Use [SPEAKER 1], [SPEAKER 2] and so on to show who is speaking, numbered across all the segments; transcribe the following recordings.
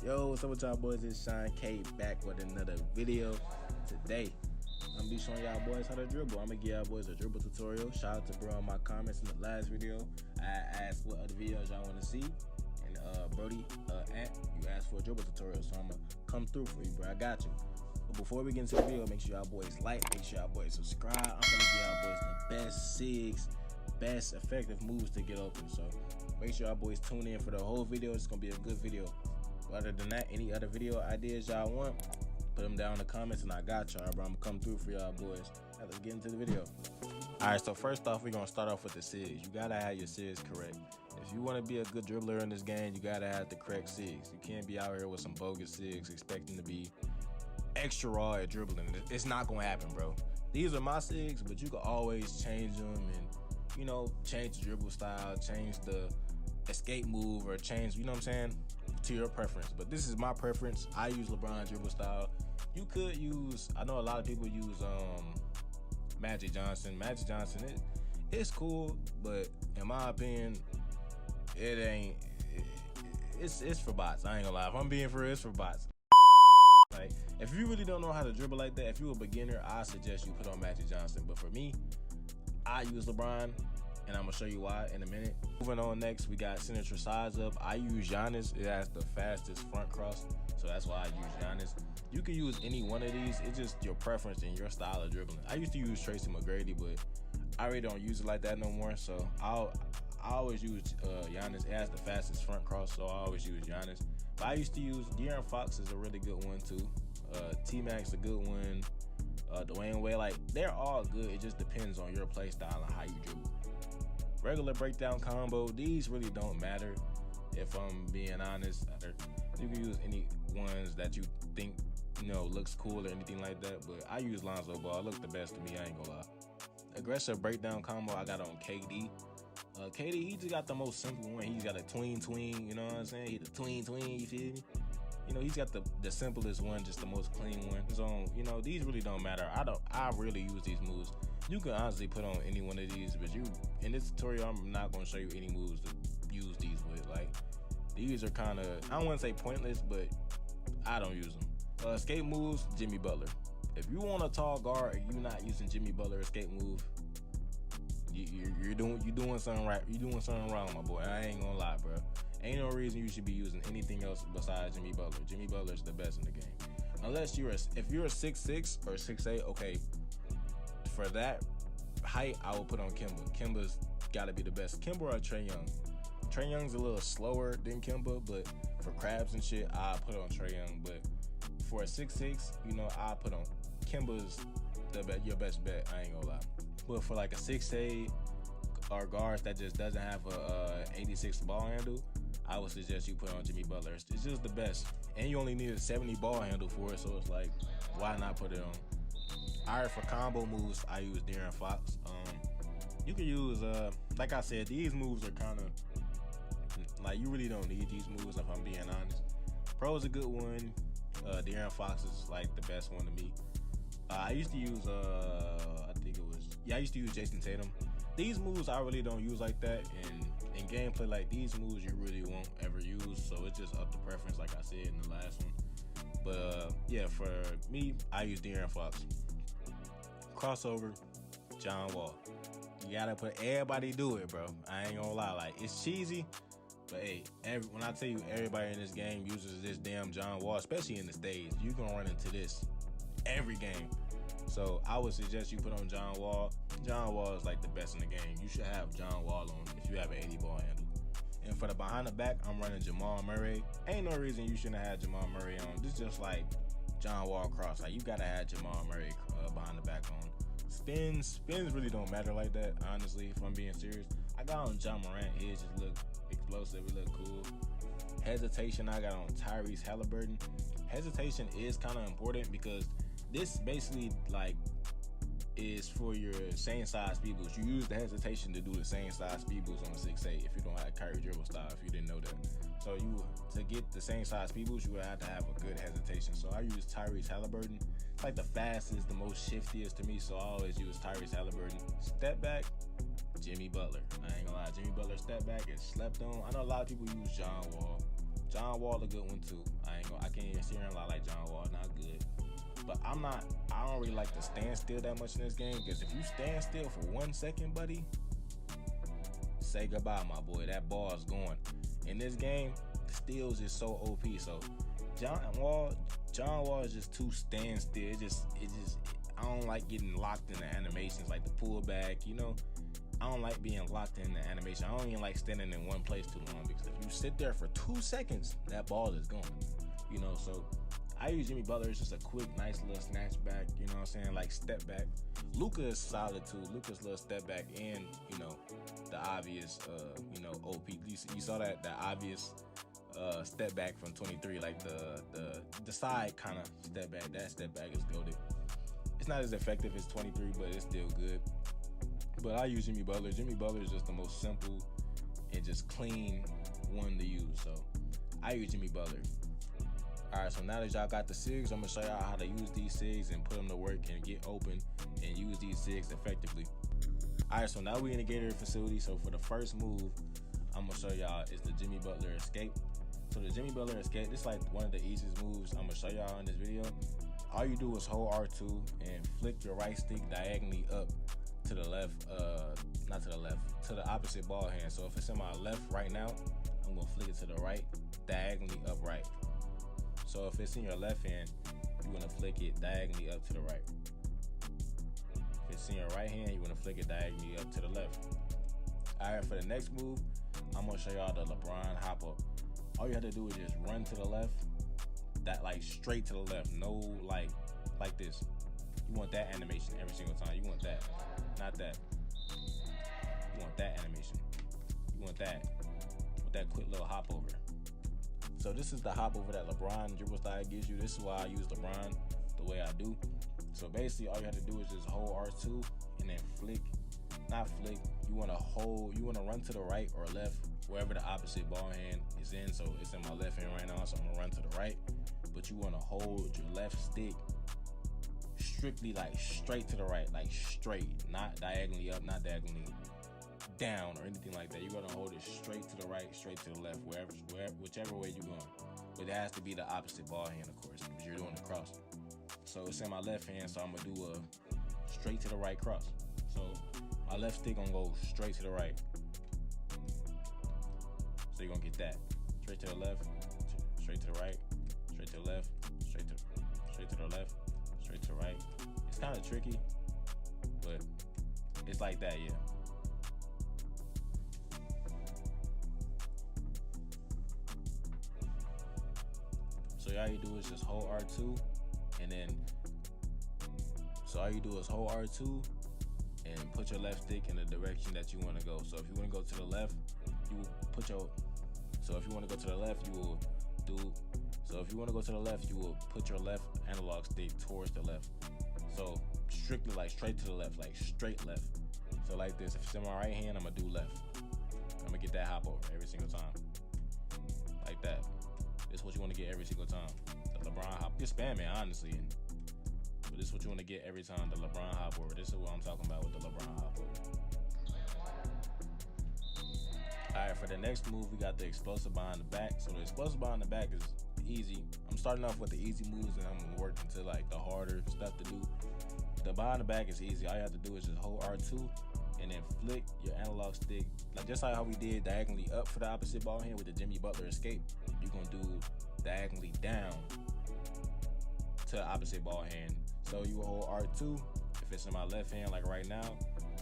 [SPEAKER 1] Yo, what's up with y'all boys? It's Sean K back with another video. Today, I'm gonna be showing y'all boys how to dribble. I'm gonna give y'all boys a dribble tutorial. Shout out to bro on my comments in the last video. I asked what other videos y'all want to see, and Brody, Ant, you asked for a dribble tutorial, so I'm gonna come through for you, bro. I got you. But before we get into the video, make sure y'all boys like, make sure y'all boys subscribe. I'm gonna give y'all boys the best SIGs, best effective moves to get open. So make sure y'all boys tune in for the whole video. It's gonna be a good video. Other than that, any other video ideas y'all want, put them down in the comments and I got y'all, bro. I'm gonna come through for y'all boys. Right, let's get into the video. Alright, so first off, we're gonna start off with the SIGs. You gotta have your SIGs correct. If you wanna be a good dribbler in this game, you gotta have the correct SIGs. You can't be out here with some bogus SIGs expecting to be extra raw at dribbling. It's not gonna happen, bro. These are my SIGs, but you can always change them and, you know, change the dribble style, change the escape move, or change, you know what I'm saying, to your preference. But this is my preference. I use LeBron dribble style. You could use, I know a lot of people use Magic Johnson. Magic Johnson, it's cool, but in my opinion, it ain't, it's for bots. I ain't gonna lie. If I'm being for real, it's for bots. Like, if you really don't know how to dribble like that, if you're a beginner, I suggest you put on Magic Johnson. But for me, I use LeBron, and I'm gonna show you why in a minute. Moving on, next we got signature size up. I use Giannis. It has the fastest front cross, so that's why I use Giannis. You can use any one of these. It's just your preference and your style of dribbling. I used to use Tracy McGrady, but I really don't use it like that no more. So I always use Giannis. It has the fastest front cross, so I always use Giannis. But I used to use De'Aaron Fox is a really good one too. T-Mac's a good one. Dwayne Wade, like, they're all good. It just depends on your play style and how you dribble. Regular breakdown combo, these really don't matter. If I'm being honest, you can use any ones that you think, you know, looks cool or anything like that. But I use Lonzo Ball. It looked the best to me, I ain't gonna lie. Aggressive breakdown combo, I got on KD. KD, he just got the most simple one. He's got a tween, you know what I'm saying? He the tween, you feel me? You know, he's got the simplest one, just the most clean one. So, you know, these really don't matter. I really use these moves. You can honestly put on any one of these, but in this tutorial, I'm not gonna show you any moves to use these with. Like, these are kind of, I don't want to say pointless, but I don't use them. Escape moves, Jimmy Butler. If you want a tall guard and you're not using Jimmy Butler escape move, you're doing something right. You're doing something wrong, my boy. I ain't gonna lie, bro. Ain't no reason you should be using anything else besides Jimmy Butler. Jimmy Butler's the best in the game. Unless if you're a 6'6" or 6'8", okay. For that height, I will put on Kemba. Kemba's gotta be the best. Kemba or Trae Young. Trae Young's a little slower than Kemba, but for crabs and shit, I put on Trae Young. But for a 6'6", you know, I put on Kemba's your best bet. I ain't gonna lie. But for like a 6'8" or guards that just doesn't have a 86 ball handle, I would suggest you put on Jimmy Butler. It's just the best. And you only need a 70 ball handle for it, so it's like, why not put it on? Alright, for combo moves, I use De'Aaron Fox. You can use, like I said, these moves are kind of, like, you really don't need these moves if I'm being honest. Pro's a good one. De'Aaron Fox is like the best one to me. I used to use, I used to use Jason Tatum. These moves I really don't use like that, and in gameplay, like, these moves you really won't ever use, so it's just up to preference, like I said in the last one. But yeah, for me, I use De'Aaron Fox. Crossover, John Wall. You gotta put, everybody do it, bro. I ain't gonna lie, like, it's cheesy, but hey, when I tell you everybody in this game uses this damn John Wall, especially in the stage, you gonna run into this every game. So I would suggest you put on John Wall. John Wall is like the best in the game. You should have John Wall on if you have an 80 ball handle. And for the behind the back, I'm running Jamal Murray. Ain't no reason you shouldn't have Jamal Murray on. This is just like John Wall cross. Like, you gotta have Jamal Murray behind the back on. Spins really don't matter like that, honestly, if I'm being serious. I got on John Morant. His just look explosive. It look cool. Hesitation, I got on Tyrese Halliburton. Hesitation is kind of important because this basically, like, is for your same size people. You use the hesitation to do the same size people on the 6'8" if you don't have Kyrie dribble style, if you didn't know that. So to get the same size people, you would have to have a good hesitation. So I use Tyrese Halliburton. It's like the fastest, the most shiftiest to me, so I always use Tyrese Halliburton. Step back, Jimmy Butler. I ain't gonna lie, Jimmy Butler step back is slept on. I know a lot of people use John Wall. John Wall a good one too. I can't even sit here and lie like John Wall not good. But I don't really like to stand still that much in this game, because if you stand still for 1 second, buddy, say goodbye, my boy. That ball is gone. In this game, steals is so OP. So John Wall is just too stand still. It just I don't like getting locked in the animations like the pullback, you know. I don't like being locked in the animation. I don't even like standing in one place too long, because if you sit there for 2 seconds, that ball is gone. You know, so I use Jimmy Butler. It's just a quick, nice little snatch back, you know what I'm saying? Like step back. Luka is solid too. Luka's little step back and, you know, the obvious, you know, OP. You saw that obvious step back from 23, like the side kind of step back. That step back is goated. It's not as effective as 23, but it's still good. But I use Jimmy Butler. Jimmy Butler is just the most simple and just clean one to use. So I use Jimmy Butler. Alright, so now that y'all got the SIGs, I'm gonna show y'all how to use these SIGs and put them to work and get open and use these SIGs effectively. Alright, so now we're in the Gatorade facility. So for the first move, I'm gonna show y'all is the Jimmy Butler escape. So the Jimmy Butler escape, this is like one of the easiest moves I'm gonna show y'all in this video. All you do is hold R2 and flick your right stick diagonally up to the left, not to the left, to the opposite ball hand. So if it's in my left right now, I'm gonna flick it to the right, diagonally up right. So if it's in your left hand, you're gonna flick it diagonally up to the right. If it's in your right hand, you're gonna flick it diagonally up to the left. Alright, for the next move, I'm gonna show y'all the LeBron hop up. All you have to do is just run to the left, that like straight to the left, no like this. You want that animation every single time. You want that, not that. You want that animation. You want that with that quick little hop over. So this is the hop over that LeBron dribble style gives you. This is why I use LeBron the way I do. So basically all you have to do is just hold R2 and then flick, not flick. You want to run to the right or left, wherever the opposite ball hand is in. So it's in my left hand right now, so I'm gonna run to the right. But you want to hold your left stick strictly like straight to the right, like straight, not diagonally up, not diagonally down or anything like that. You're gonna hold it straight to the right, straight to the left, whichever way you're going. But it has to be the opposite ball hand, of course, because you're doing the cross. So it's in my left hand, so I'm gonna do a straight to the right cross. So my left stick gonna go straight to the right. So you're gonna get that straight to the left, straight to the right, straight to the left, straight to the left, straight to the right. It's kind of tricky, but it's like that, yeah. So all you do is just hold R2 and then put your left stick in the direction that you want to go. So if you want to go to the left, you will put your put your left analog stick towards the left. So strictly like straight to the left, like straight left. So like this, if it's in my right hand, I'm gonna do left. I'm gonna get that hop over every single time. Like that. This is what you want to get every single time. The LeBron hop. Just spam it, honestly. But this is what you want to get every time. The LeBron hop over. This is what I'm talking about with the LeBron hop over. Alright, for the next move, we got the explosive behind the back. So the explosive behind the back is easy. I'm starting off with the easy moves and I'm going to work into like the harder stuff to do. The behind the back is easy. All you have to do is just hold R2 and then flick your analog stick. Like just like how we did diagonally up for the opposite ball hand with the Jimmy Butler escape. You're going to do diagonally down to the opposite ball hand. So you will hold R2. If it's in my left hand, like right now,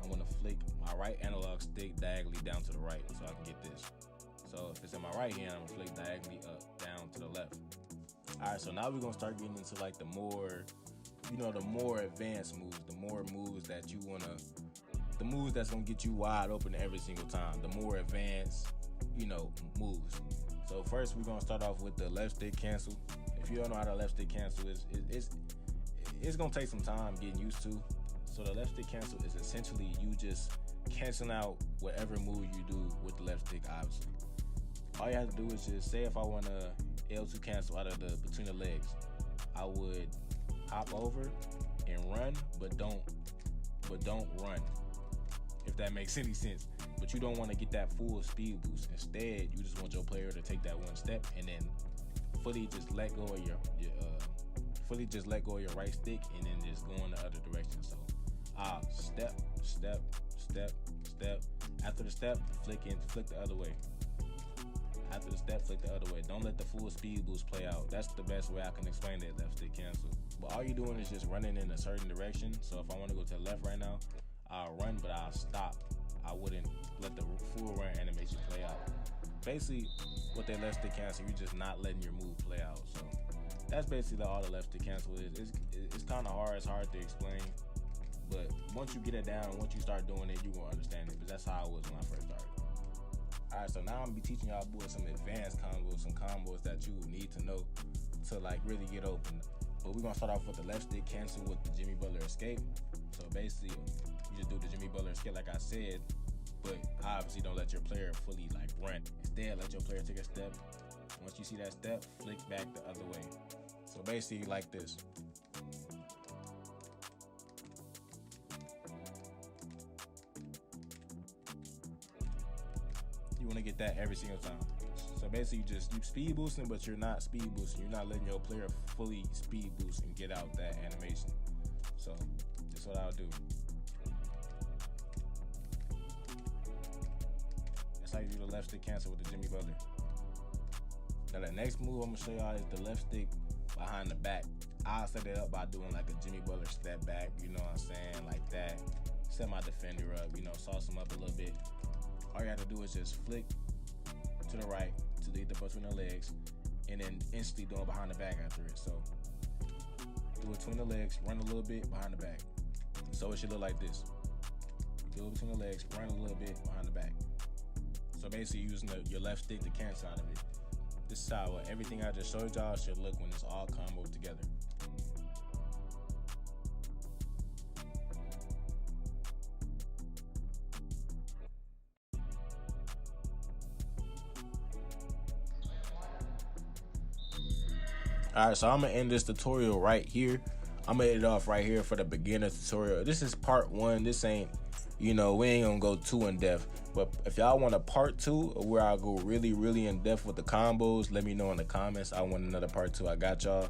[SPEAKER 1] I'm gonna flick my right analog stick diagonally down to the right so I can get this. So if it's in my right hand, I'm gonna flick diagonally up, down to the left. All right, so now we're gonna start getting into like the more, the more advanced moves, the more moves that you wanna, the moves that's gonna get you wide open every single time, the more advanced, moves. So first we're gonna start off with the left stick cancel. If you don't know how to left stick cancel, it's gonna take some time getting used to. So the left stick cancel is essentially you just canceling out whatever move you do with the left stick, obviously. All you have to do is just say if I want to L2 cancel out of between the legs, I would hop over and run, but don't run. If that makes any sense. but you don't want to get that full speed boost. Instead, you just want your player to take that one step and then fully just let go of your right stick and then just go in the other direction. So step, step, step, step. After the step, flick the other way. After the step, flick the other way. Don't let the full speed boost play out. That's the best way I can explain that left stick cancel. But all you're doing is just running in a certain direction. So if I want to go to the left right now, I'll run, but I'll stop. I wouldn't let the full run animation play out. Basically, with that left stick cancel, you're just not letting your move play out. So that's basically all the left stick cancel is. It's kind of hard. It's hard to explain. But once you get it down, once you start doing it, you're going to understand it. But that's how it was when I first started. Alright, so now I'm going to be teaching y'all boys some advanced combos, some combos that you need to know to like really get open. But we're going to start off with the left stick cancel with the Jimmy Butler escape. So basically, you just do the Jimmy Butler escape like I said, but obviously don't let your player fully like run. Instead, let your player take a step. Once you see that step, flick back the other way. So basically like this. You want to get that every single time. So basically you speed boosting, but you're not speed boosting. You're not letting your player fully speed boost and get out that animation. So that's what I'll do. That's how you do the left stick cancel with the Jimmy Butler. Now the next move I'm gonna show y'all is the left stick behind the back. I'll set it up by doing like a Jimmy Butler step back, you know what I'm saying, like that. Set my defender up, you know, sauce him up a little bit. All you have to do is just flick to the right to the between the legs, and then instantly do it behind the back after it. So do it between the legs, run a little bit behind the back. So it should look like this. Do it between the legs, run a little bit behind the back. So basically using your left stick to cancel out of it. This is how everything I just showed y'all should look when it's all comboed together. Alright, so I'm gonna end this tutorial right here. I'm gonna end it off right here for the beginner tutorial. This is part 1. This ain't, you know, we ain't gonna go too in depth. But if y'all want a part 2 where I go really, really in depth with the combos, let me know in the comments. I want another part 2. I got y'all.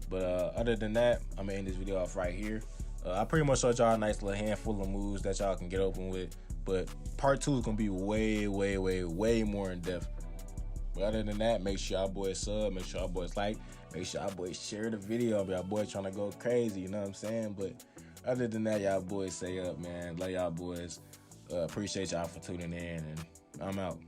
[SPEAKER 1] But other than that, I'm gonna end this video off right here. I pretty much showed y'all a nice little handful of moves that y'all can get open with. But part 2 is gonna be way, way, way, way more in depth. But other than that, make sure y'all boys sub, make sure y'all boys like, make sure y'all boys share the video. Y'all boys trying to go crazy, you know what I'm saying? But other than that, y'all boys stay up, man. Love y'all boys. Appreciate y'all for tuning in, and I'm out.